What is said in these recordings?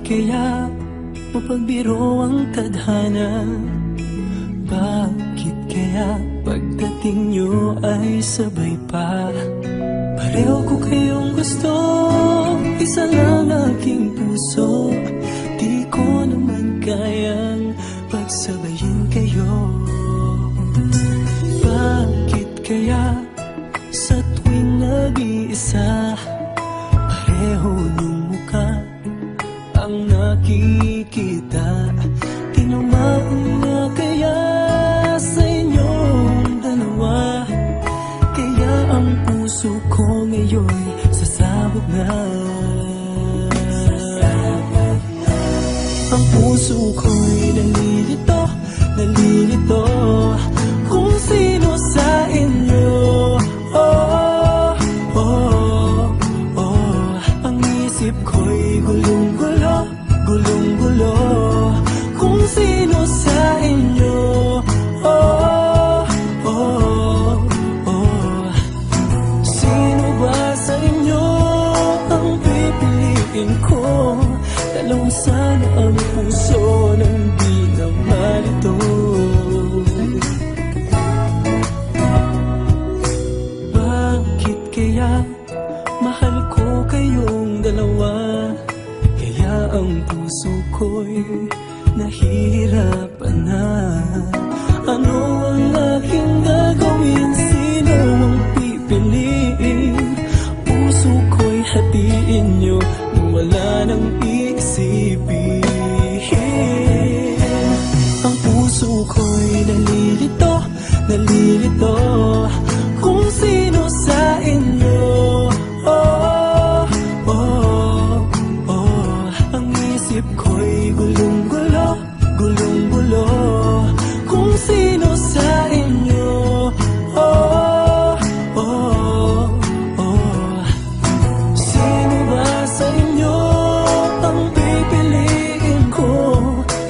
kaya mapagbiro ang tadhana? Bakit kaya pagdating nyo ay sabay pa? Pareho ko kayong gusto, isa lang aking puso. Di ko naman kayang pagsabayin kayo. Bakit kaya sa tuwing nag-iisa, pareho nung mukha ang nakikita? Tinamaan na kaya sa inyong dalawa? Kaya ang puso ko ngayon sasabog na. Ang puso ko'y nalilito, nalilito kung sino sa inyo. Oh, oh, oh. Ang isip ko'y gulong-gulo, gulong-gulo kung sino sa inyo. Oh, oh, oh. Sino ba sa inyo ang pipiliin ko? Dalawang sana ang puso nang di na malito. Bakit kaya mahal ko kayong dalawa? Kaya ang puso ko'y nahihirapan na. Ano ang aking gagawin? Sino ang pipiliin? Puso ko'y hatiin nyo nang wala nang iisipin. Ang puso ko'y nalilito, nalilito kung sino sa inyo. Oh, oh, oh. Ang isip ko'y gulong-gulo, gulong-gulo kung sino sa inyo. Oh, oh, oh. Sino ba sa inyo ang pipiliin ko?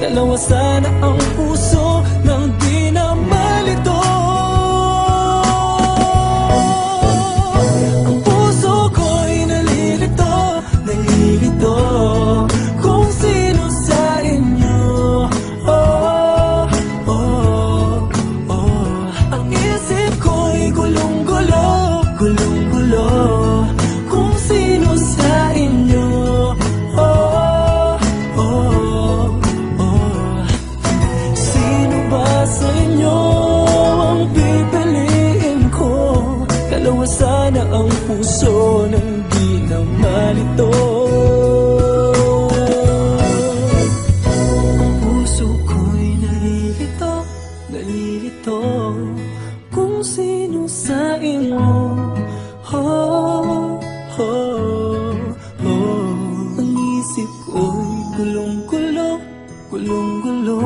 Dalawa sana ang puso nang di na malito. Ang puso ko'y nalilito, nalilito kung sino sa inyo. Oh, oh, oh. Ang isip ko'y gulong-gulo, gulong-gulo kung sino sa inyo. Oh, oh, oh. Sino ba sa inyo ang pipiliin ko? Dalawa sana ang puso nang di na malito. Ang puso ko'y nalilito, nalilito kung sino sa inyo. Oh, oh, oh. Ang isip ko'y gulong-gulo, gulong-gulo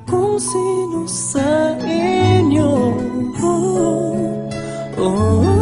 kung sino sa inyo. Oh, oh.